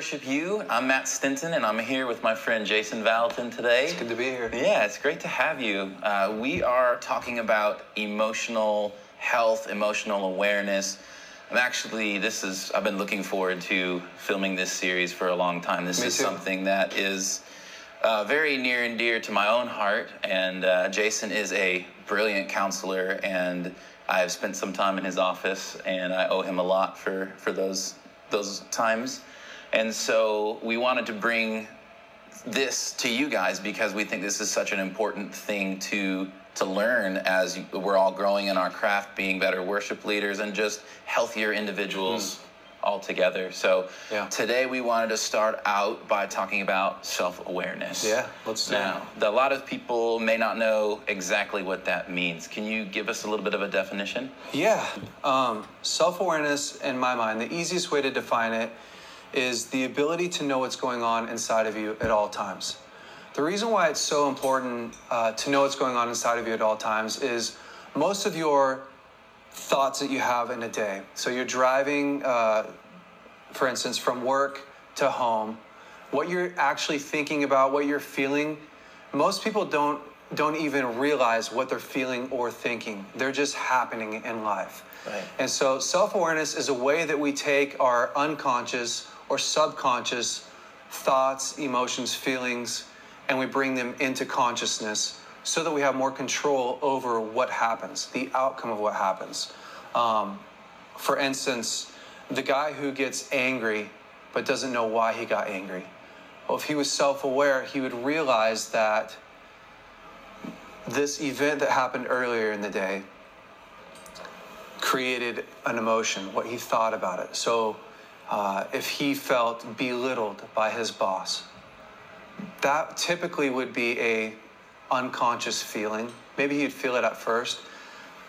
worship you. I'm Matt Stinton, and I'm here with my friend Jason Vallotton today. It's good to be here. Yeah, it's great to have you. We are talking about emotional health, emotional awareness. I've been looking forward to filming this series for a long time. This is something that is very near and dear to my own heart, and Jason is a brilliant counselor, and I've spent some time in his office, and I owe him a lot for those times. And so we wanted to bring this to you guys because we think this is such an important thing to learn as we're all growing in our craft, being better worship leaders and just healthier individuals altogether. So today we wanted to start out by talking about self-awareness. Yeah, let's do it. Now, a lot of people may not know exactly what that means. Can you give us a little bit of a definition? Yeah. Self-awareness, in my mind, the easiest way to define it is the ability to know what's going on inside of you at all times. The reason why it's so important to know what's going on inside of you at all times is most of your thoughts that you have in a day. So you're driving, for instance, from work to home. What you're actually thinking about, what you're feeling, most people don't even realize what they're feeling or thinking. They're just happening in life. Right. And so self-awareness is a way that we take our unconscious or subconscious thoughts, emotions, feelings, and we bring them into consciousness so that we have more control over what happens, the outcome of what happens. For instance, the guy who gets angry but doesn't know why he got angry. Well, if he was self-aware, he would realize that this event that happened earlier in the day created an emotion, what he thought about it. So if he felt belittled by his boss, that typically would be a unconscious feeling. Maybe he'd feel it at first,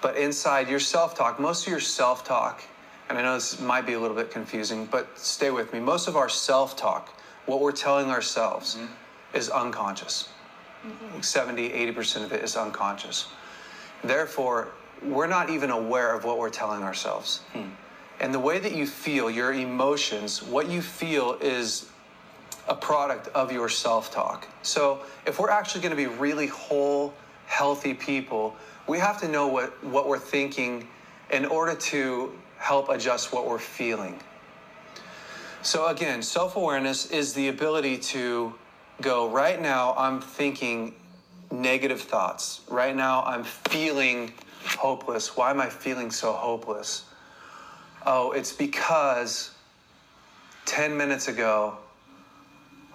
but inside your self-talk, most of your self-talk, and I know this might be a little bit confusing, but stay with me. Most of our self-talk, what we're telling ourselves, is unconscious. 70, 80% of it is unconscious. Therefore, we're not even aware of what we're telling ourselves. And the way that you feel, your emotions, what you feel is a product of your self-talk. So if we're actually going to be really whole, healthy people, we have to know what we're thinking in order to help adjust what we're feeling. So again, self-awareness is the ability to go, right now I'm thinking negative thoughts. Right now I'm feeling hopeless. Why am I feeling so hopeless? Oh, it's because 10 minutes ago,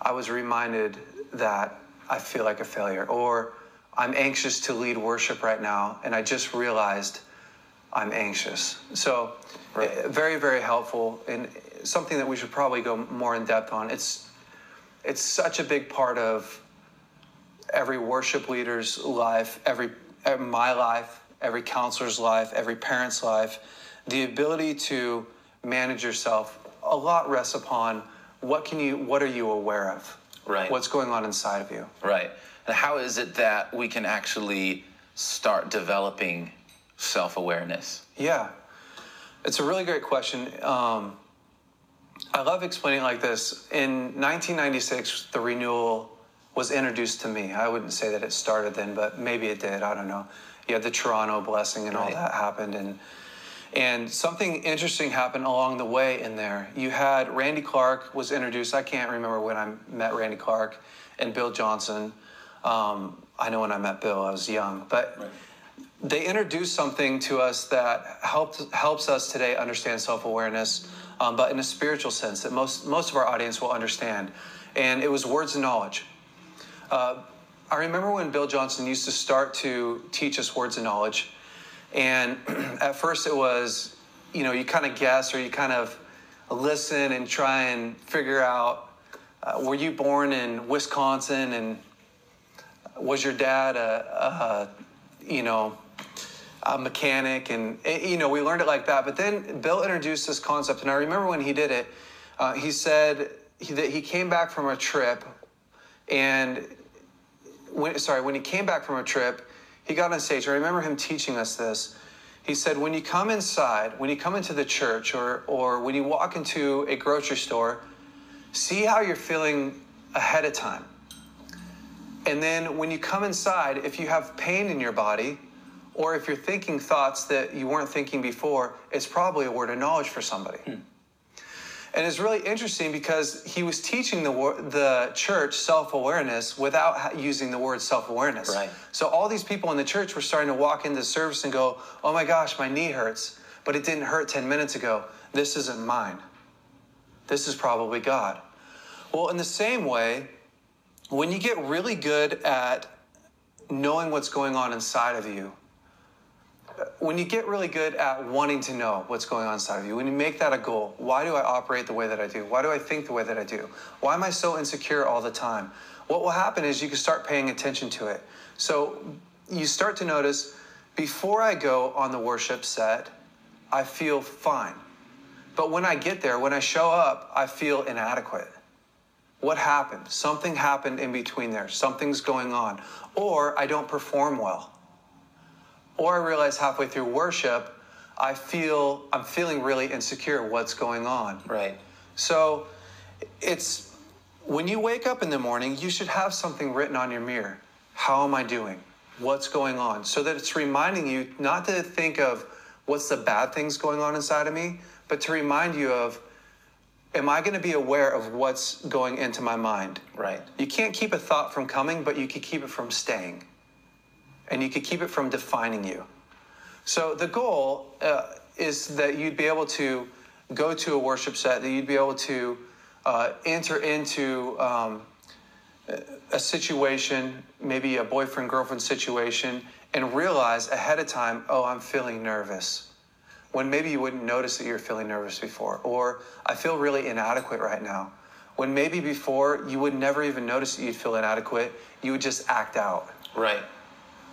I was reminded that I feel like a failure, or I'm anxious to lead worship right now, and I just realized I'm anxious. So very, very helpful, and something that we should probably go more in depth on. It's such a big part of every worship leader's life, my life, every counselor's life, every parent's life. The ability to manage yourself, a lot rests upon what are you aware of? Right. What's going on inside of you? Right. And how is it that we can actually start developing self-awareness? Yeah. It's a really great question. I love explaining it like this. In 1996, the renewal was introduced to me. I wouldn't say that it started then, but maybe it did. I don't know. You had the Toronto blessing and all that happened. And something interesting happened along the way in there. You had Randy Clark was introduced. I can't remember when I met Randy Clark, and Bill Johnson. I know when I met Bill, I was young. But they introduced something to us that helps us today understand self-awareness, but in a spiritual sense that most of our audience will understand. And it was words of knowledge. I remember when Bill Johnson used to start to teach us words of knowledge. And at first it was, you kind of guess or you kind of listen and try and figure out, were you born in Wisconsin, and was your dad a mechanic? And, we learned it like that. But then Bill introduced this concept, and I remember when he did it, he said that he came back from a trip, and when he came back from a trip, he got on stage. I remember him teaching us this. He said, when you come inside, when you come into the church or when you walk into a grocery store, See how you're feeling ahead of time. And then when you come inside, if you have pain in your body, or if you're thinking thoughts that you weren't thinking before, it's probably a word of knowledge for somebody. And it's really interesting because he was teaching the church self-awareness without using the word self-awareness. Right. So all these people in the church were starting to walk into service and go, oh my gosh, my knee hurts, but it didn't hurt 10 minutes ago. This isn't mine. This is probably God. Well, in the same way, when you get really good at knowing what's going on inside of you, when you get really good at wanting to know what's going on inside of you, when you make that a goal, why do I operate the way that I do? Why do I think the way that I do? Why am I so insecure all the time? What will happen is you can start paying attention to it. So you start to notice, before I go on the worship set, I feel fine. But when I get there, when I show up, I feel inadequate. What happened? Something happened in between there. Something's going on. Or I don't perform well. Or I realize halfway through worship, I'm feeling really insecure. What's going on? Right. So it's, when you wake up in the morning, you should have something written on your mirror. How am I doing? What's going on? So that it's reminding you not to think of what's the bad things going on inside of me, but to remind you of, am I going to be aware of what's going into my mind? Right. You can't keep a thought from coming, but you can keep it from staying. And you can keep it from defining you. So the goal is that you'd be able to go to a worship set, that you'd be able to enter into a situation, maybe a boyfriend-girlfriend situation, and realize ahead of time, oh, I'm feeling nervous. When maybe you wouldn't notice that you're feeling nervous before. Or I feel really inadequate right now. When maybe before you would never even notice that you'd feel inadequate, you would just act out. Right.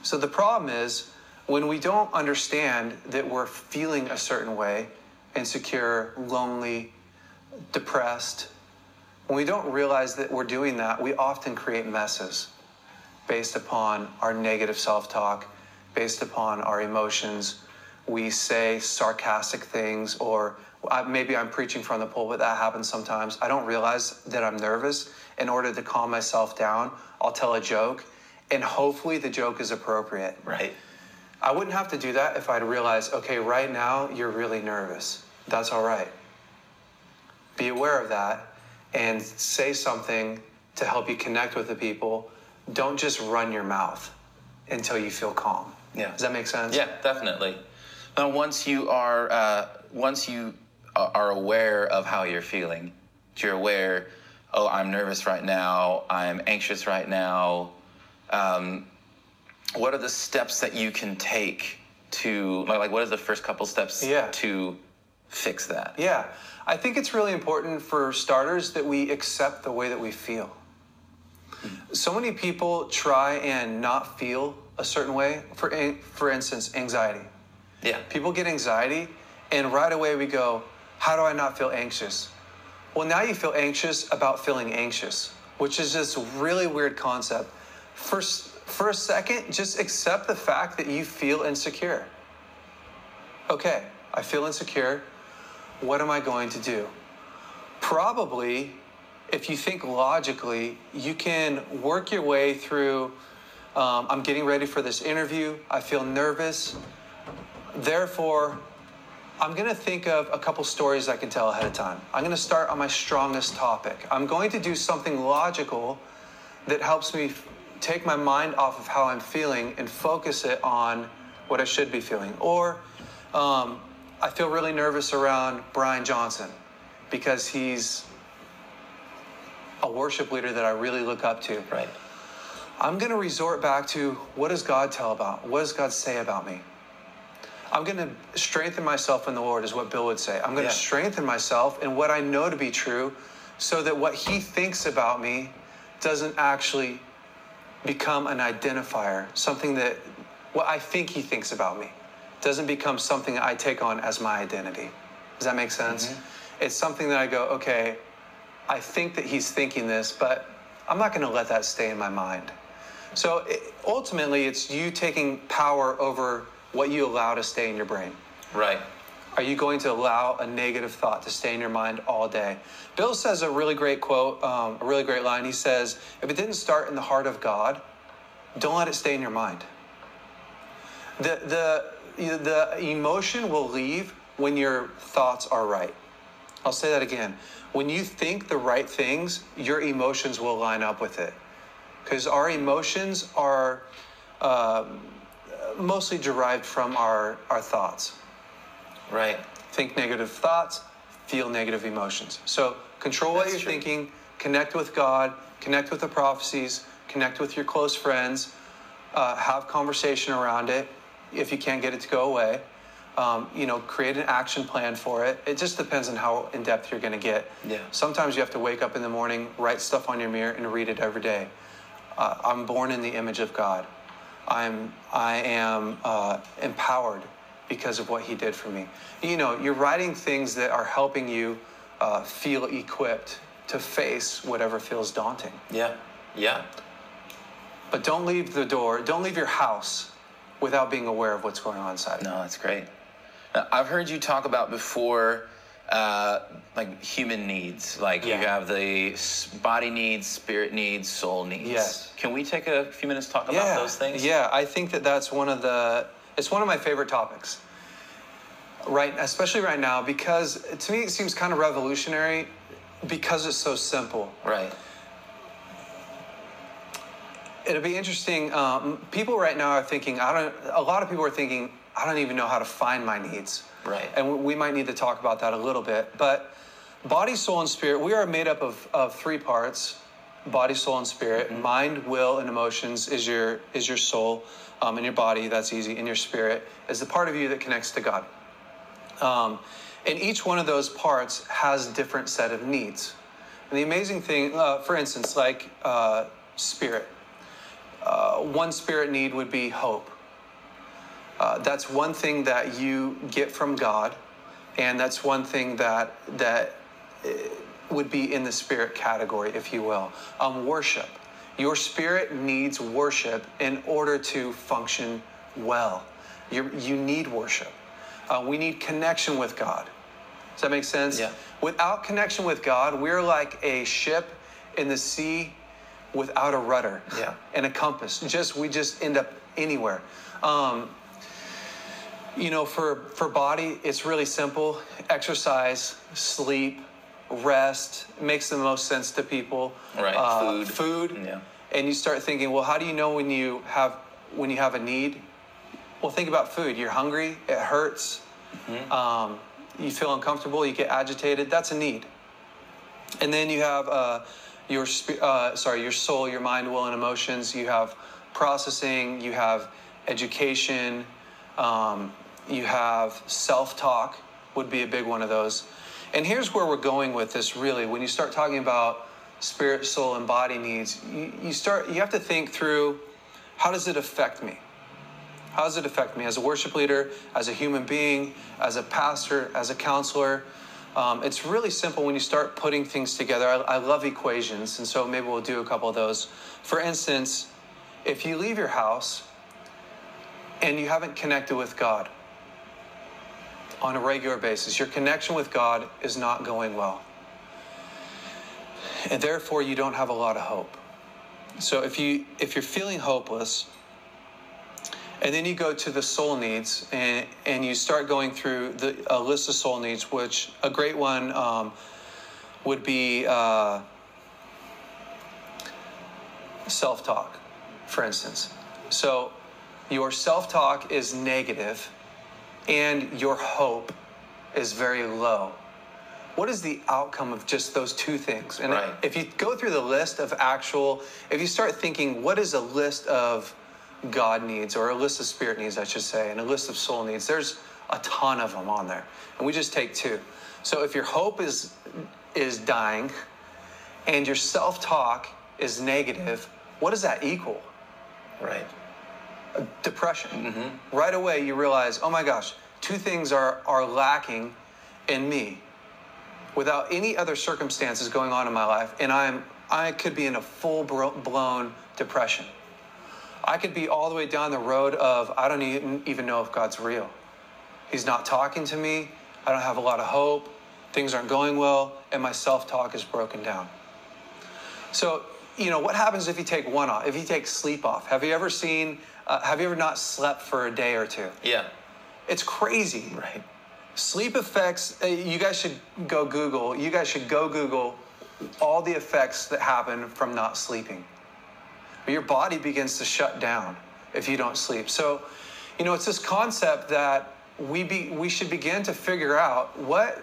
So the problem is, when we don't understand that we're feeling a certain way, insecure, lonely, depressed, when we don't realize that we're doing that, we often create messes based upon our negative self-talk, based upon our emotions. We say sarcastic things, or maybe I'm preaching from the pulpit. That happens sometimes. I don't realize that I'm nervous. In order to calm myself down, I'll tell a joke, and hopefully the joke is appropriate. Right. I wouldn't have to do that if I'd realized, okay, right now you're really nervous. That's all right. Be aware of that and say something to help you connect with the people. Don't just run your mouth until you feel calm. Yeah. Does that make sense? Yeah, definitely. Now, once you are aware of how you're feeling, you're aware, oh, I'm nervous right now, I'm anxious right now. What are the steps that you can take to, like what is the first couple steps to fix that? Yeah, I think it's really important for starters that we accept the way that we feel. So many people try and not feel a certain way. For instance, anxiety. Yeah. People get anxiety, and right away we go, how do I not feel anxious? Well, now you feel anxious about feeling anxious, which is this really weird concept. For a second, just accept the fact that you feel insecure. Okay, I feel insecure. What am I going to do? Probably, if you think logically, you can work your way through, I'm getting ready for this interview. I feel nervous. Therefore, I'm going to think of a couple stories I can tell ahead of time. I'm going to start on my strongest topic. I'm going to do something logical that helps me take my mind off of how I'm feeling and focus it on what I should be feeling. Or I feel really nervous around Brian Johnson because he's a worship leader that I really look up to. Right. I'm going to resort back to, what does God what does God say about me? I'm going to strengthen myself in the Lord, is what Bill would say. I'm going to strengthen myself in what I know to be true, so that what he thinks about me doesn't actually become an identifier, something that what I think he thinks about me doesn't become something I take on as my identity. Does that make sense? Mm-hmm. It's something that I go, okay, I think that he's thinking this, but I'm not going to let that stay in my mind. So ultimately, it's you taking power over what you allow to stay in your brain. Right. Are you going to allow a negative thought to stay in your mind all day? Bill says a really great quote, a really great line. He says, if it didn't start in the heart of God, don't let it stay in your mind. The emotion will leave when your thoughts are right. I'll say that again. When you think the right things, your emotions will line up with it. Because our emotions are mostly derived from our thoughts. Right. Think negative thoughts, feel negative emotions. So control what you're thinking, connect with God, connect with the prophecies, connect with your close friends, have conversation around it if you can't get it to go away. Create an action plan for it. It just depends on how in depth you're going to get. Yeah. Sometimes you have to wake up in the morning, write stuff on your mirror, and read it every day. I'm born in the image of God. I am empowered because of what He did for me. You're writing things that are helping you feel equipped to face whatever feels daunting. Yeah. Yeah. But don't leave your house without being aware of what's going on inside. No, that's great. Now, I've heard you talk about before, like human needs. Like you have the body needs, spirit needs, soul needs. Yes. Can we take a few minutes to talk about those things? Yeah, I think that's it's one of my favorite topics. Right, especially right now, because to me it seems kind of revolutionary because it's so simple. Right. It'll be interesting. People right now are thinking, a lot of people are thinking, I don't even know how to find my needs. Right. And we might need to talk about that a little bit. But body, soul, and spirit, we are made up of three parts: body, soul, and spirit. Mm-hmm. Mind, will, and emotions is your soul. And your body, that's easy. And your spirit is the part of you that connects to God. And each one of those parts has a different set of needs. And the amazing thing, for instance, like spirit. One spirit need would be hope. That's one thing that you get from God, and that's one thing that would be in the spirit category, if you will. Worship. Your spirit needs worship in order to function well. You need worship. We need connection with God. Does that make sense? Yeah. Without connection with God, we're like a ship in the sea without a rudder and a compass. We just end up anywhere. For body, it's really simple. Exercise, sleep, rest. It makes the most sense to people. Right. Food. Yeah. And you start thinking, well, how do you know when you have a need? Well, think about food. You're hungry. It hurts. Mm-hmm. You feel uncomfortable. You get agitated. That's a need. And then you have your soul, your mind, will, and emotions. You have processing. You have education. You have self-talk would be a big one of those. And here's where we're going with this, really. When you start talking about spirit, soul, and body needs, you have to think through, how does it affect me? How does it affect me as a worship leader, as a human being, as a pastor, as a counselor? It's really simple when you start putting things together. I love equations, and so maybe we'll do a couple of those. For instance, if you leave your house and you haven't connected with God on a regular basis, your connection with God is not going well. And therefore, you don't have a lot of hope. So if you're feeling hopeless, and then you go to the soul needs, and you start going through a list of soul needs, which a great one would be self-talk, for instance. So your self-talk is negative, and your hope is very low. What is the outcome of just those two things? And if you go through the list of if you start thinking, what is a list of God needs, or a list of spirit needs, I should say, and a list of soul needs, there's a ton of them on there. And we just take two. So if your hope is dying and your self-talk is negative, what does that equal? Right. Depression. Mm-hmm. Right away you realize, oh my gosh, two things are lacking in me without any other circumstances going on in my life, and I could be in a full-blown depression. I could be all the way down the road of, I don't even know if God's real. He's not talking to me. I don't have a lot of hope, things aren't going well, and my self-talk is broken down. So, what happens if you take one off, if you take sleep off? Have you ever not slept for a day or two? Yeah. It's crazy. Right. Sleep effects, you guys should go Google all the effects that happen from not sleeping. Your body begins to shut down if you don't sleep. So, it's this concept that we should begin to figure out what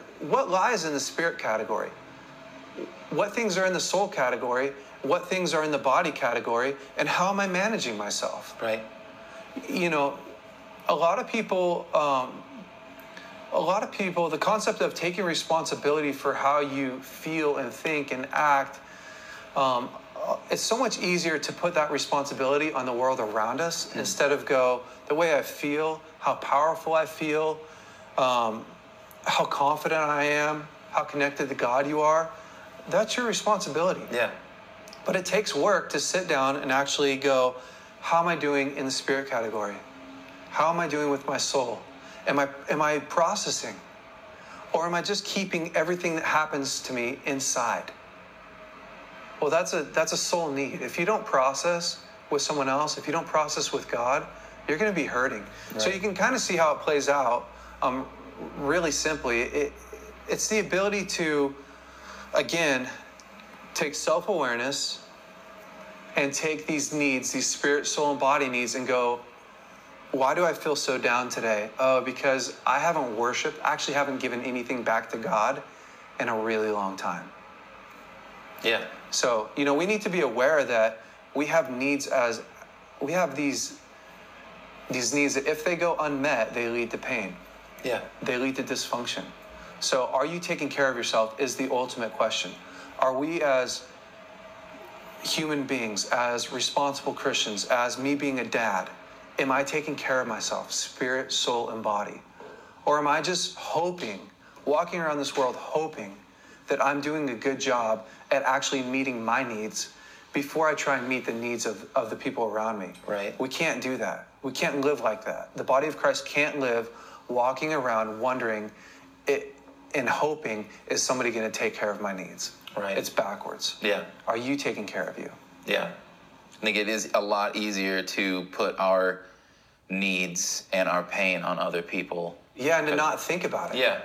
lies in the spirit category, what things are in the soul category, what things are in the body category, and how am I managing myself? Right. A lot of people, the concept of taking responsibility for how you feel and think and act, it's so much easier to put that responsibility on the world around us instead of go, the way I feel, how powerful I feel, how confident I am, how connected to God you are. That's your responsibility. Yeah. But it takes work to sit down and actually go, how am I doing in the spirit category? How am I doing with my soul? Am I processing? Or am I just keeping everything that happens to me inside? Well, that's a soul need. If you don't process with someone else, if you don't process with God, you're going to be hurting. Right. So you can kind of see how it plays out really simply. It's the ability to, again, take self-awareness and take these needs, these spirit, soul, and body needs, and go, why do I feel so down today? Oh, because I haven't worshiped, actually haven't given anything back to God in a really long time. Yeah. So, we need to be aware that we have needs we have these needs that if they go unmet, they lead to pain. Yeah. They lead to dysfunction. So are you taking care of yourself is the ultimate question. Are we as human beings, as responsible Christians, as me being a dad, am I taking care of myself, spirit, soul, and body? Or am I just walking around this world hoping that I'm doing a good job at actually meeting my needs before I try and meet the needs of the people around me? Right. We can't do that. We can't live like that. The body of Christ can't live walking around wondering and hoping, is somebody going to take care of my needs? Right. It's backwards. Yeah. Are you taking care of you? Yeah. I think it is a lot easier to put our needs and our pain on other people. Yeah, and to not think about it. Yeah.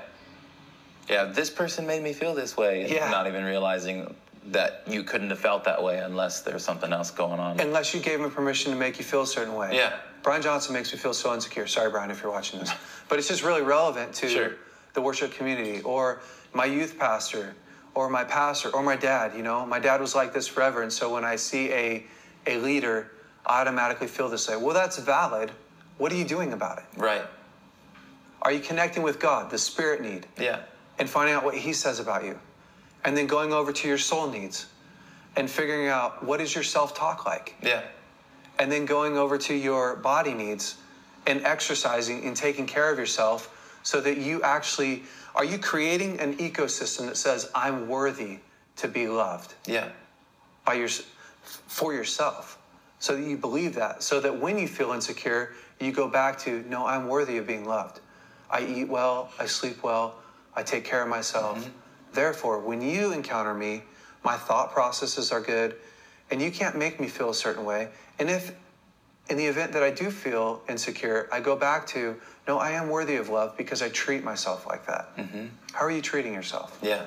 Yeah, this person made me feel this way. And Yeah. Not even realizing that you couldn't have felt that way unless there's something else going on. Unless you gave him permission to make you feel a certain way. Yeah. Brian Johnson makes me feel so insecure. Sorry, Brian, if you're watching this. But it's just really relevant to Sure. the worship community, or my youth pastor, or my pastor, or my dad. My dad was like this forever. And so when I see a leader, I automatically feel this way. Well, that's valid. What are you doing about it? Right. Are you connecting with God, the spirit need? Yeah. And finding out what he says about you. And then going over to your soul needs and figuring out, what is your self-talk like? Yeah. And then going over to your body needs and exercising and taking care of yourself so that you actually, are you creating an ecosystem that says, I'm worthy to be loved? Yeah. For yourself. So that you believe that. So that when you feel insecure, you go back to, no, I'm worthy of being loved. I eat well, I sleep well, I take care of myself. Mm-hmm. Therefore, when you encounter me, my thought processes are good, and you can't make me feel a certain way. And if, in the event that I do feel insecure, I go back to, no, I am worthy of love because I treat myself like that. Mm-hmm. How are you treating yourself? Yeah.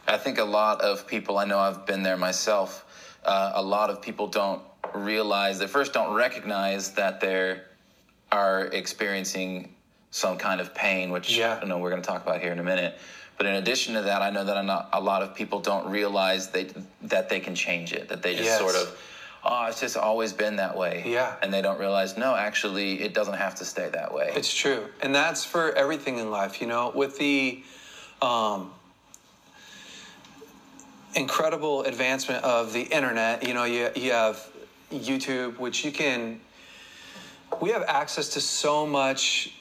I think a lot of people, I know I've been there myself, a lot of people don't realize, they first don't recognize that they are experiencing some kind of pain, which I know we're going to talk about here in a minute. But in addition to that, I know that a lot of people don't realize that they can change it, that they just sort of, it's just always been that way. Yeah. And they don't realize, no, actually, it doesn't have to stay that way. It's true. And that's for everything in life, with the incredible advancement of the internet, you have YouTube, which we have access to so much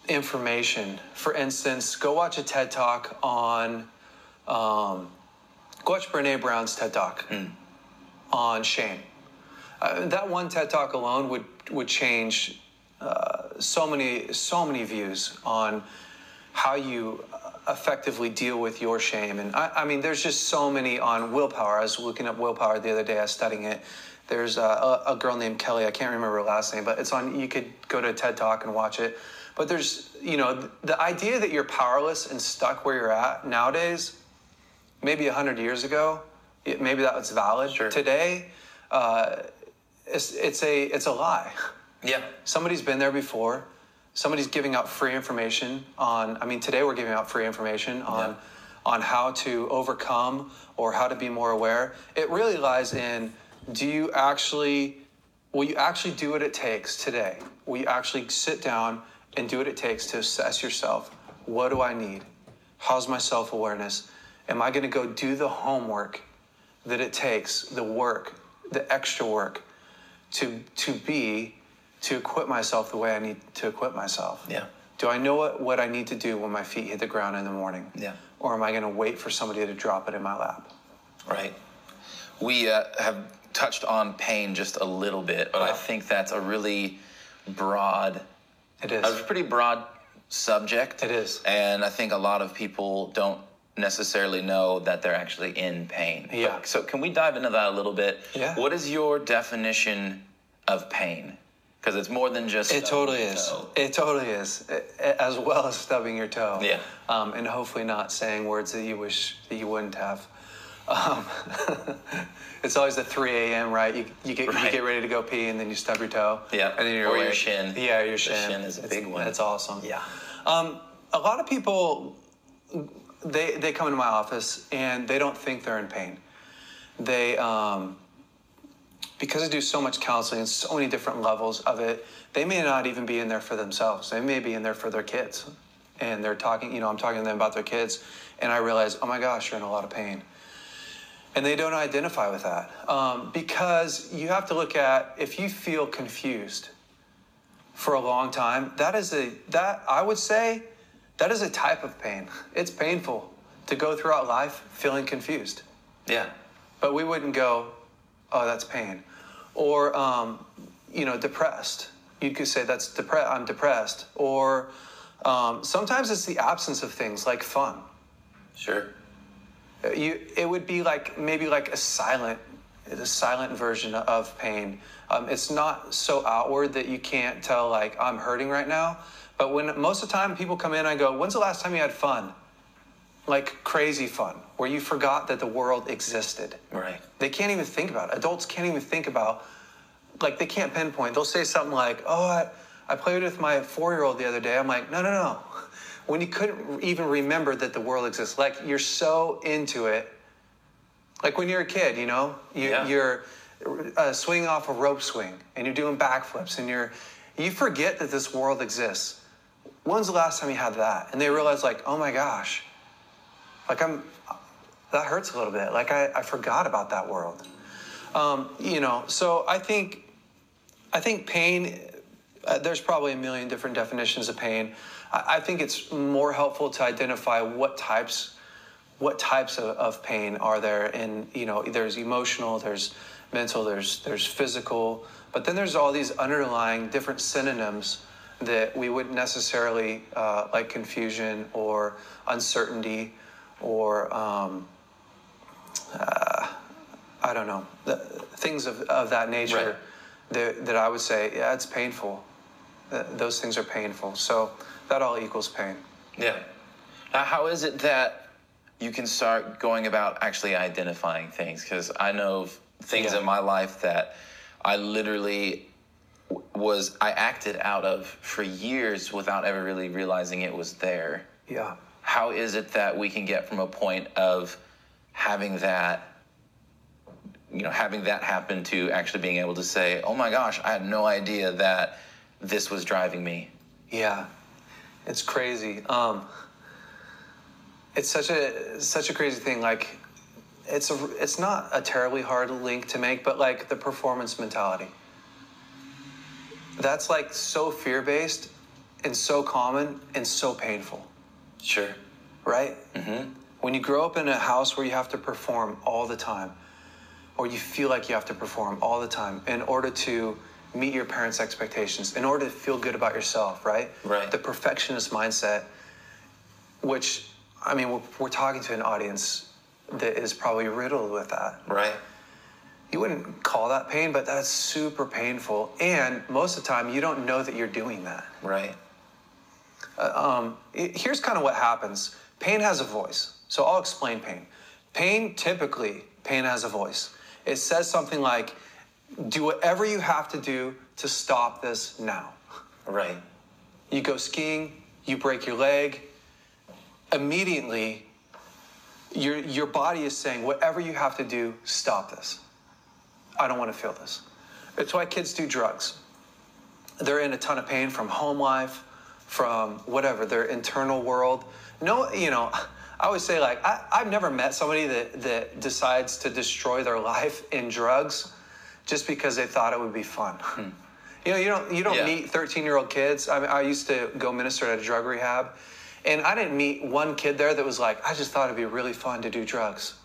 information. For instance, go watch a TED Talk go watch Brene Brown's TED Talk on shame. That one TED Talk alone would change so many views on how you effectively deal with your shame. And I mean, there's just so many on willpower. I was looking up willpower the other day. I was studying it. There's a girl named Kelly. I can't remember her last name, but it's on. You could go to a TED Talk and watch it. But there's, the idea that you're powerless and stuck where you're at nowadays, maybe 100 years ago, maybe that was valid. Sure. Today, it's a lie. Yeah. Somebody's been there before. Somebody's giving out free information today we're giving out free information on how to overcome or how to be more aware. It really lies in, will you actually do what it takes today? Will you actually sit down and do what it takes to assess yourself? What do I need? How's my self-awareness? Am I going to go do the homework that it takes, the work, the extra work to equip myself the way I need to equip myself? Yeah. Do I know what I need to do when my feet hit the ground in the morning? Yeah. Or am I going to wait for somebody to drop it in my lap? Right. We have touched on pain just a little bit, but I think that's a really broad... It is. A pretty broad subject. It is. And I think a lot of people don't necessarily know that they're actually in pain. Yeah. So can we dive into that a little bit? Yeah. What is your definition of pain? Because it's more than just... It totally is. It totally is. As well as stubbing your toe. Yeah. And hopefully not saying words that you wish that you wouldn't have. It's always at 3 a.m., right? You get ready to go pee, and then you stub your toe. Yeah. And then you're or awake. your shin. Yeah, your shin. The shin is a big one. That's awesome. Yeah. A lot of people, they come into my office, and they don't think they're in pain. They, because I do so much counseling and so many different levels of it, they may not even be in there for themselves. They may be in there for their kids. And they're talking, I'm talking to them about their kids, and I realize, oh my gosh, you're in a lot of pain. And they don't identify with that. Because you have to look at, if you feel confused for a long time, I would say, that is a type of pain. It's painful to go throughout life feeling confused. Yeah. But we wouldn't go, oh, that's pain. Or, depressed. You could say I'm depressed. Or sometimes it's the absence of things like fun. Sure. It would be maybe a silent version of pain. It's not so outward that you can't tell, I'm hurting right now. But when most of the time people come in, I go, when's the last time you had fun? Like crazy fun, where you forgot that the world existed. Right. They can't even think about it. Adults can't even think about, they can't pinpoint. They'll say something like, oh, I played with my 4-year-old the other day. I'm like, no. When you couldn't even remember that the world exists. You're so into it. Like when you're a kid, you're swinging off a rope swing and you're doing backflips and you forget that this world exists. When's the last time you had that? And they realize oh my gosh, that hurts a little bit. I forgot about that world. So I think pain, there's probably a million different definitions of pain. I think it's more helpful to identify what types of pain are there. And, there's emotional, there's mental, there's physical, but then there's all these underlying different synonyms that we wouldn't necessarily, like confusion or uncertainty or, I don't know, things of that nature. Right. that I would say, yeah, it's painful. Those things are painful. So that all equals pain. Yeah. Now, how is it that you can start going about actually identifying things? Because I know of things in my life that I literally I acted out of for years without ever really realizing it was there. Yeah. How is it that we can get from a point of having that happen to actually being able to say, oh my gosh, I had no idea that this was driving me? Yeah. It's crazy. It's such a crazy thing. It's not a terribly hard link to make, but the performance mentality. That's so fear-based and so common and so painful. Sure. Right? Mm-hmm. When you grow up in a house where you have to perform all the time, or you feel like you have to perform all the time in order to meet your parents' expectations, in order to feel good about yourself, right? Right. The perfectionist mindset, which, I mean, we're talking to an audience that is probably riddled with that. Right. You wouldn't call that pain, but that's super painful. And most of the time, you don't know that you're doing that. Right. Here's kind of what happens. Pain has a voice. So I'll explain pain. Pain has a voice. It says something like, do whatever you have to do to stop this now. Right. You go skiing, you break your leg. Immediately, your body is saying, whatever you have to do, stop this. I don't want to feel this. It's why kids do drugs. They're in a ton of pain from home life, from whatever, their internal world. No, you know, I always say, like, I've never met somebody that decides to destroy their life in drugs just because they thought it would be fun. You know, you don't meet 13-year-old kids. I used to go minister at a drug rehab, and I didn't meet one kid there that was like, I just thought it'd be really fun to do drugs.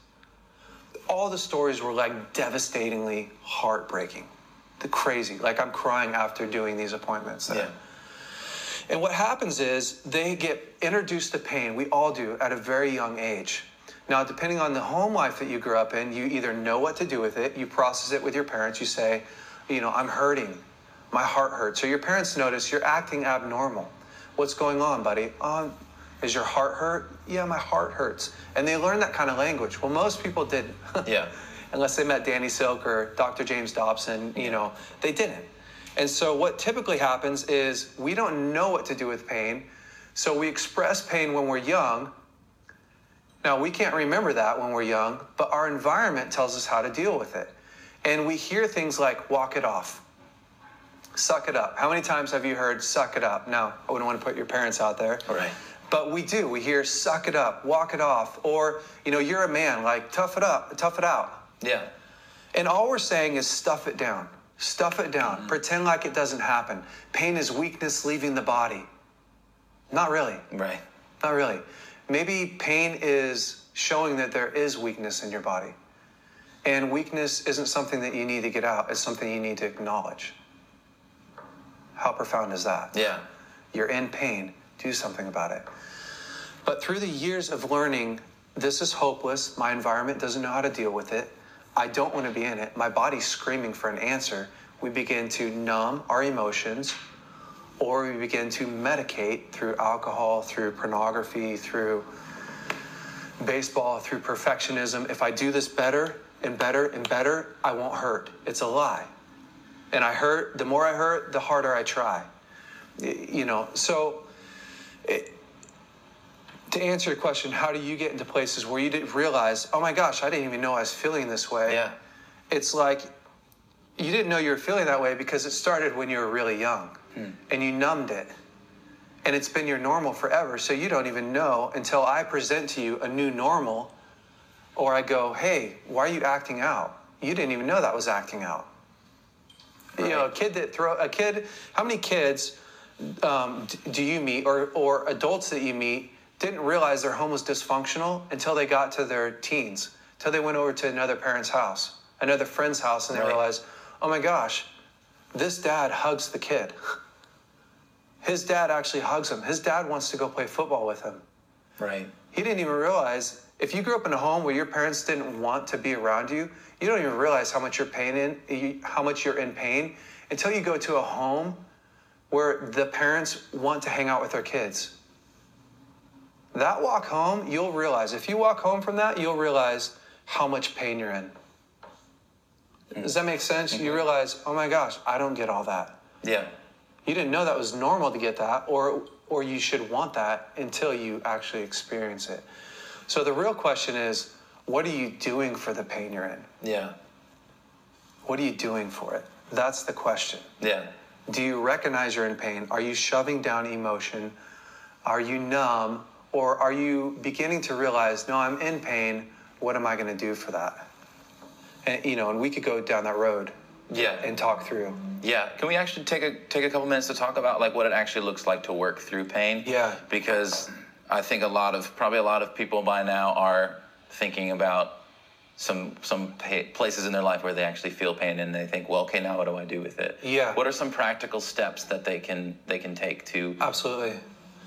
All the stories were like devastatingly heartbreaking. The crazy. Like, I'm crying after doing these appointments there. Yeah. And what happens is they get introduced to pain. We all do at a very young age. Now, depending on the home life that you grew up in, you either know what to do with it, you process it with your parents, you say, you know, I'm hurting, my heart hurts. So your parents notice you're acting abnormal. What's going on, buddy? Is your heart hurt? Yeah, my heart hurts. And they learn that kind of language. Well, most people didn't. Yeah. Unless they met Danny Silk or Dr. James Dobson, you know, they didn't. And so what typically happens is we don't know what to do with pain. So we express pain when we're young. Now, we can't remember that when we're young, but our environment tells us how to deal with it. And we hear things like, walk it off, suck it up. How many times have you heard, suck it up? Now, I wouldn't want to put your parents out there. All right. But we do. We hear, suck it up, walk it off. Or, you know, you're a man, like, tough it up, tough it out. Yeah. And all we're saying is stuff it down. Stuff it down. Pretend like it doesn't happen. Pain is weakness leaving the body. Not really. Right. Not really. Maybe pain is showing that there is weakness in your body. And weakness isn't something that you need to get out. It's something you need to acknowledge. How profound is that? Yeah. You're in pain. Do something about it. But through the years of learning, this is hopeless. My environment doesn't know how to deal with it. I don't want to be in it. My body's screaming for an answer. We begin to numb our emotions, or we begin to medicate through alcohol, through pornography, through baseball, through perfectionism. If I do this better and better and better, I won't hurt. It's a lie. And I hurt, the more I hurt, the harder I try. You know, so to answer your question, how do you get into places where you didn't realize, oh my gosh, I didn't even know I was feeling this way? Yeah. It's like you didn't know you were feeling that way because it started when you were really young and you numbed it. And it's been your normal forever, so you don't even know until I present to you a new normal, or I go, hey, why are you acting out? You didn't even know that was acting out. Right. You know, how many kids do you meet or adults that you meet didn't realize their home was dysfunctional until they got to their teens, until they went over to another parent's house, another friend's house, and they realized, oh my gosh, this dad hugs the kid. His dad actually hugs him. His dad wants to go play football with him. Right. He didn't even realize, if you grew up in a home where your parents didn't want to be around you, you don't even realize how much you're in pain until you go to a home where the parents want to hang out with their kids. That walk home, you'll realize, if you walk home from that, you'll realize how much pain you're in. Does that make sense? You realize, oh my gosh, I don't get all that. Yeah. You didn't know that was normal to get that, or you should want that until you actually experience it. So the real question is, what are you doing for the pain you're in? Yeah. What are you doing for it? That's the question. Yeah. Do you recognize you're in pain? Are you shoving down emotion? Are you numb? Or are you beginning to realize, no, I'm in pain. What am I going to do for that? And, you know, and we could go down that road. Yeah. And talk through. Yeah. Can we actually take a couple minutes to talk about like what it actually looks like to work through pain? Yeah. Because I think probably a lot of people by now are thinking about some places in their life where they actually feel pain and they think, well, okay, now what do I do with it? Yeah. What are some practical steps that they can take to? Absolutely.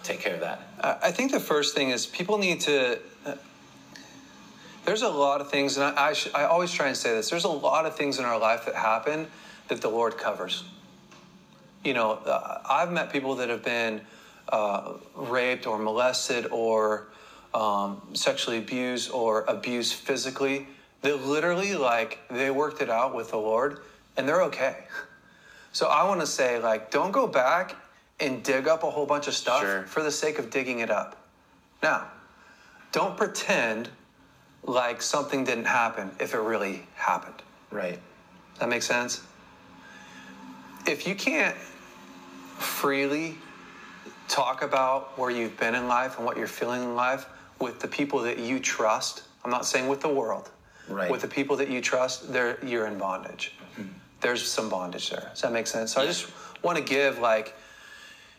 take care of that? I think the first thing is people need to. There's a lot of things, and I always try and say this. There's a lot of things in our life that happen that the Lord covers. I've met people that have been raped or molested or sexually abused or abused physically. That literally, they worked it out with the Lord, and they're okay. So I want to say, don't go back and dig up a whole bunch of stuff for the sake of digging it up. Now, don't pretend like something didn't happen if it really happened. Right. Does that make sense? If you can't freely talk about where you've been in life and what you're feeling in life with the people that you trust, I'm not saying with the world, with the people that you trust, you're in bondage. Mm-hmm. There's some bondage there. Does that make sense? So I just want to give,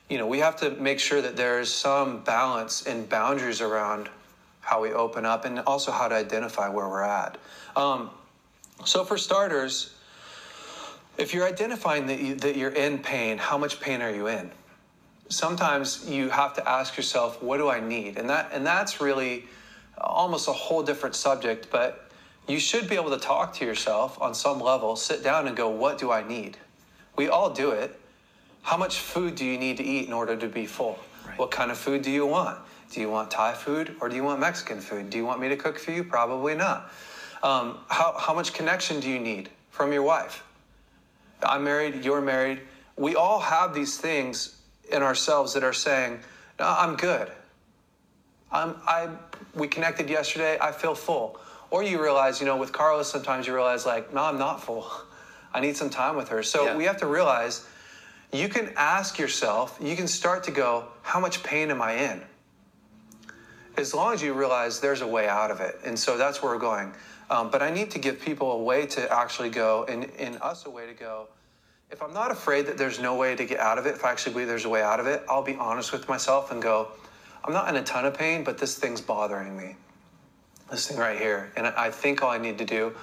we have to make sure that there's some balance and boundaries around how we open up and also how to identify where we're at. So for starters, if you're identifying that you're in pain, how much pain are you in? Sometimes you have to ask yourself, what do I need? And that's really almost a whole different subject, but you should be able to talk to yourself on some level, sit down and go, what do I need? We all do it. How much food do you need to eat in order to be full? Right. What kind of food do you want? Do you want Thai food or do you want Mexican food? Do you want me to cook for you? Probably not. How much connection do you need from your wife? I'm married, you're married. We all have these things in ourselves that are saying, no, I'm good. We connected yesterday, I feel full. Or you realize, with Carla, sometimes you realize no, I'm not full. I need some time with her. So we have to realize you can ask yourself, you can start to go, how much pain am I in? As long as you realize there's a way out of it. And so that's where we're going. But I need to give people a way to actually go and us a way to go. If I'm not afraid that there's no way to get out of it, if I actually believe there's a way out of it, I'll be honest with myself and go, I'm not in a ton of pain, but this thing's bothering me. This thing right here. And I think all I need to do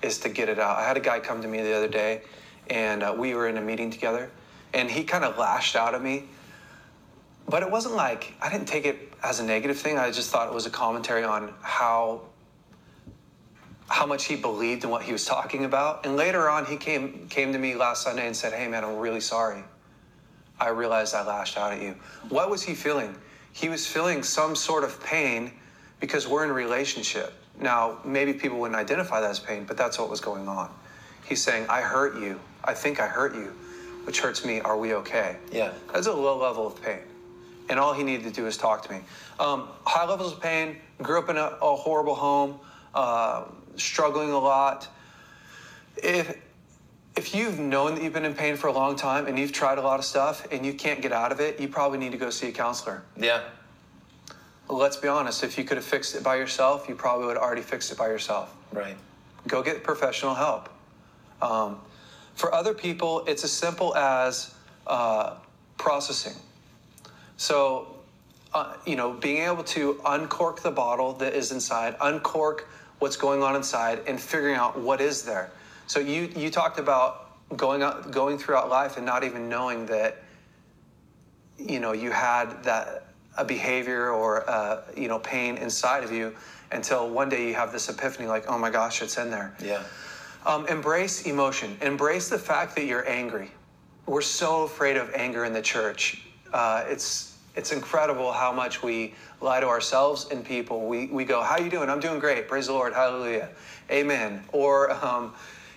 is to get it out. I had a guy come to me the other day, and we were in a meeting together, and he kind of lashed out at me. But it wasn't I didn't take it as a negative thing. I just thought it was a commentary on how much he believed in what he was talking about. And later on, he came to me last Sunday and said, hey, man, I'm really sorry. I realized I lashed out at you. What was he feeling? He was feeling some sort of pain because we're in a relationship. Now, maybe people wouldn't identify that as pain, but that's what was going on. He's saying, I hurt you. I think I hurt you, which hurts me. Are we okay? Yeah. That's a low level of pain. And all he needed to do is talk to me. High levels of pain, grew up in a horrible home, struggling a lot. If you've known that you've been in pain for a long time and you've tried a lot of stuff and you can't get out of it, you probably need to go see a counselor. Yeah. Let's be honest, if you could have fixed it by yourself, you probably would have already fixed it by yourself. Right. Go get professional help. For other people, it's as simple as processing. So, being able to uncork the bottle that is inside, uncork what's going on inside, and figuring out what is there. So you talked about going throughout life and not even knowing that, you had a behavior or pain inside of you until one day you have this epiphany, oh my gosh, it's in there. Yeah. Embrace emotion. Embrace the fact that you're angry. We're so afraid of anger in the church. It's incredible how much we lie to ourselves and people. We go, how you doing? I'm doing great. Praise the Lord. Hallelujah. Amen. Or,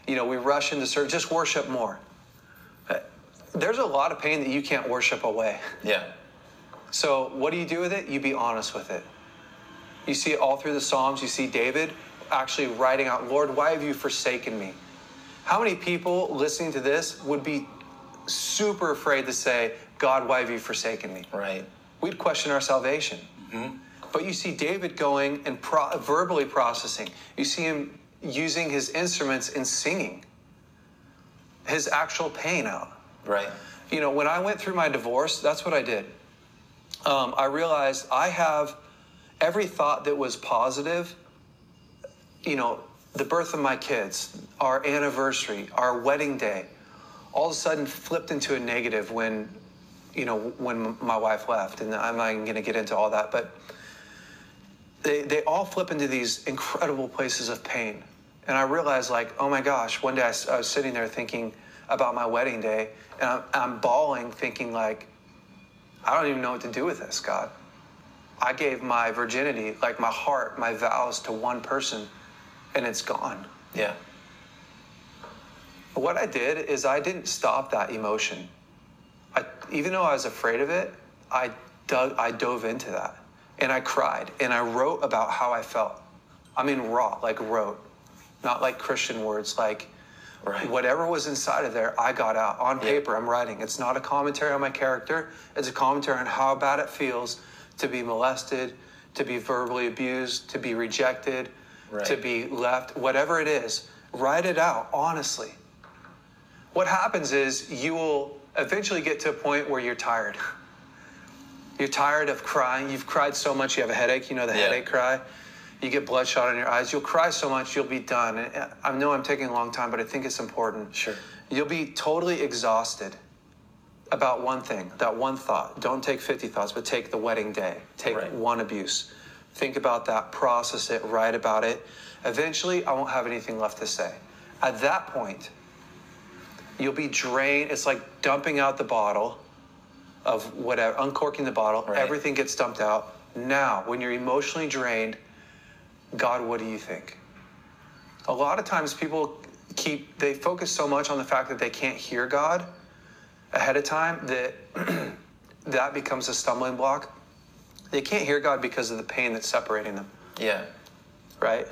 we rush into service. Just worship more. There's a lot of pain that you can't worship away. Yeah. So what do you do with it? You be honest with it. You see it all through the Psalms. You see David actually writing out, Lord, why have you forsaken me? How many people listening to this would be super afraid to say, God, why have you forsaken me? Right. We'd question our salvation. Mm-hmm. But you see David going and verbally processing. You see him using his instruments and singing his actual pain out. Right. When I went through my divorce, that's what I did. I realized I have every thought that was positive, the birth of my kids, our anniversary, our wedding day, all of a sudden flipped into a negative when when my wife left, and I'm not even going to get into all that, but they all flip into these incredible places of pain. And I realized, like, oh my gosh, one day I was sitting there thinking about my wedding day, and I'm bawling, thinking like, I don't even know what to do with this, God. I gave my virginity, like my heart, my vows, to one person, and it's gone. Yeah. What I did is I didn't stop that emotion. Even though I was afraid of it, I dove into that, and I cried, and I wrote about how I felt. I mean, raw, like wrote, not like Christian words, like right. Whatever was inside of there, I got out on paper. I'm writing. It's not a commentary on my character. It's a commentary on how bad it feels to be molested, to be verbally abused, to be rejected, right. to be left, whatever it is. Write it out, honestly. What happens is you will eventually get to a point where you're tired. You're tired of crying. You've cried so much, you have a headache. You know the headache cry? You get bloodshot in your eyes. You'll cry so much, you'll be done. And I know I'm taking a long time, but I think it's important. Sure. You'll be totally exhausted about one thing, that one thought. Don't take 50 thoughts, but take the wedding day. Take one abuse. Think about that, process it, write about it. Eventually, I won't have anything left to say. At that point, you'll be drained. It's like dumping out the bottle of whatever, uncorking the bottle. Right. Everything gets dumped out. Now, when you're emotionally drained, God, what do you think? A lot of times people they focus so much on the fact that they can't hear God ahead of time that that becomes a stumbling block. They can't hear God because of the pain that's separating them. Yeah. Right?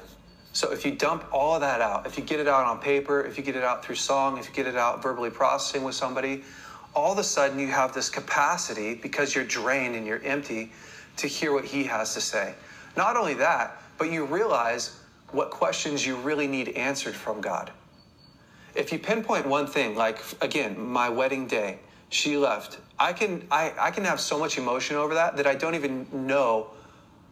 So if you dump all of that out, if you get it out on paper, if you get it out through song, if you get it out verbally processing with somebody, all of a sudden you have this capacity, because you're drained and you're empty, to hear what he has to say. Not only that, but you realize what questions you really need answered from God. If you pinpoint one thing, like, again, my wedding day, she left, I can have so much emotion over that I don't even know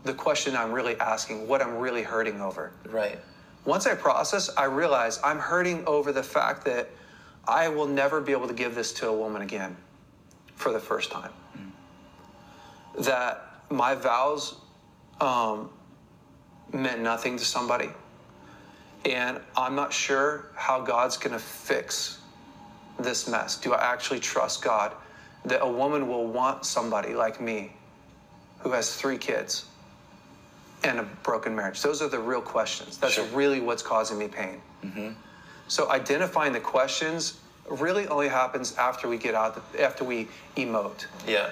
the question I'm really asking, what I'm really hurting over. Right. Once I process, I realize I'm hurting over the fact that I will never be able to give this to a woman again for the first time. That my vows meant nothing to somebody. And I'm not sure how God's going to fix this mess. Do I actually trust God that a woman will want somebody like me who has 3 kids and a broken marriage? Those are the real questions. That's really what's causing me pain. Mm-hmm. So identifying the questions really only happens after we emote. Yeah.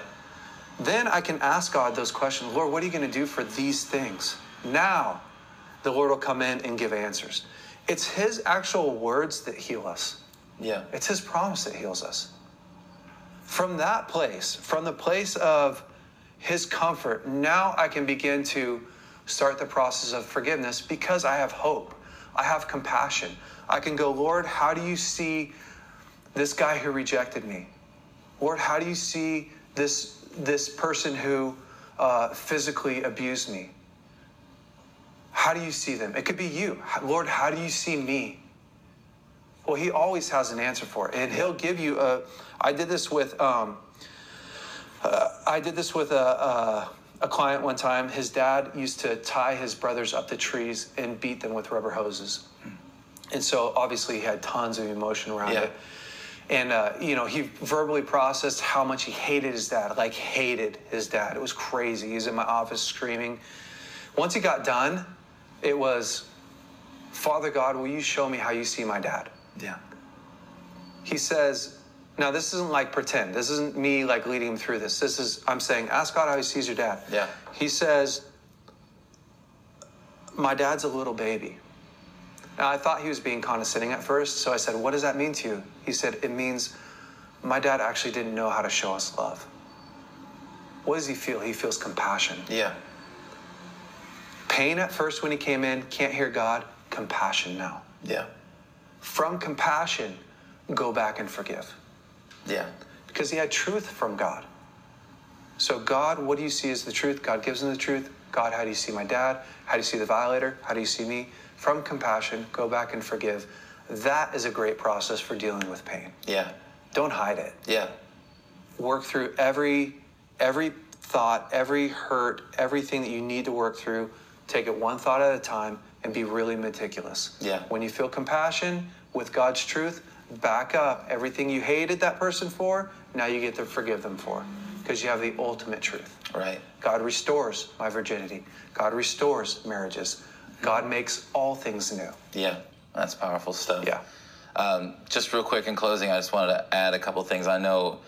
Then I can ask God those questions. Lord, what are you going to do for these things? Now, the Lord will come in and give answers. It's his actual words that heal us. Yeah. It's his promise that heals us. From that place, from the place of his comfort, now I can begin to start the process of forgiveness, because I have hope. I have compassion. I can go, Lord, how do you see this guy who rejected me? Lord, how do you see this person who physically abused me? How do you see them? It could be you. Lord, how do you see me? Well, he always has an answer for it. And he'll give you I did this with a client one time. His dad used to tie his brothers up to trees and beat them with rubber hoses. And so obviously he had tons of emotion around it. And, he verbally processed how much he hated his dad, like hated his dad. It was crazy. He was in my office screaming. Once he got done, it was, Father God, will you show me how you see my dad? Yeah. He says, now this isn't like pretend. This isn't me like leading him through this. I'm saying, ask God how he sees your dad. Yeah. He says, my dad's a little baby. Now, I thought he was being condescending at first, so I said, what does that mean to you? He said, it means my dad actually didn't know how to show us love. What does he feel? He feels compassion. Yeah. Pain at first when he came in, can't hear God, compassion now. Yeah. From compassion, go back and forgive. Yeah. Because he had truth from God. So God, what do you see as the truth? God gives him the truth. God, how do you see my dad? How do you see the violator? How do you see me? From compassion, go back and forgive. That is a great process for dealing with pain. Yeah. Don't hide it. Yeah. work through every thought, every hurt, everything that you need to work through. Take it one thought at a time and be really meticulous. Yeah. When you feel compassion with God's truth, back up everything you hated that person for. Now you get to forgive them for, because you have the ultimate truth. Right. God restores my virginity. God restores marriages. God makes all things new. Yeah, that's powerful stuff. Yeah. Just real quick in closing, I just wanted to add a couple things. I know,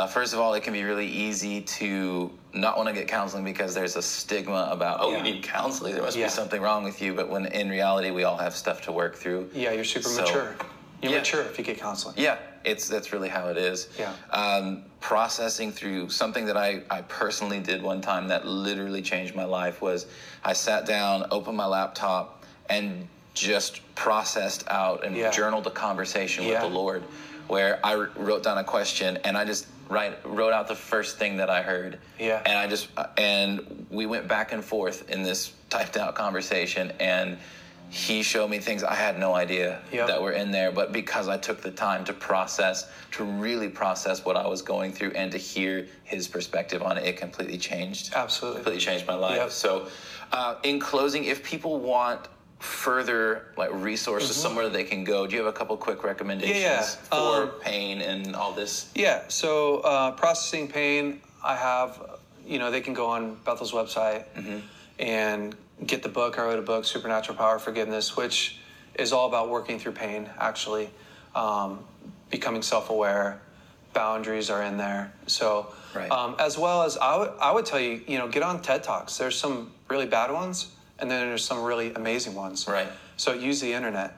first of all, it can be really easy to not want to get counseling because there's a stigma about, you need counseling, there must be something wrong with you. But when in reality, we all have stuff to work through. Yeah, you're super mature. You're mature if you get counseling. Yeah, that's really how it is. Yeah. Processing through something that I personally did one time that literally changed my life was I sat down, opened my laptop, and just processed out and journaled a conversation with the Lord, where I wrote down a question and I just wrote out the first thing that I heard. Yeah. And we went back and forth in this typed out conversation, and he showed me things I had no idea that were in there, but because I took the time to really process what I was going through and to hear his perspective on it, it completely changed. Absolutely. Completely changed my life. Yep. So in closing, if people want further resources, somewhere that they can go, do you have a couple quick recommendations for pain and all this? Yeah, so processing pain, I have, they can go on Bethel's website and get the book. I wrote a book, Supernatural Power of Forgiveness, which is all about working through pain, actually, becoming self-aware. Boundaries are in there. So as well as I would tell you, get on TED Talks. There's some really bad ones, and then there's some really amazing ones. Right. So use the internet.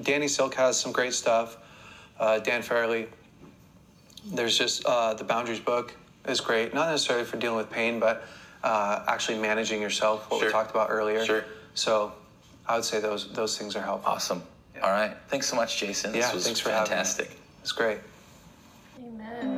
Danny Silk has some great stuff. Dan Fairley. There's just the Boundaries book is great. Not necessarily for dealing with pain, but actually managing yourself, what we talked about earlier. Sure. So I would say those things are helpful. Awesome. All right. Thanks so much, Jason. This was thanks for fantastic. having me. It's great. Amen.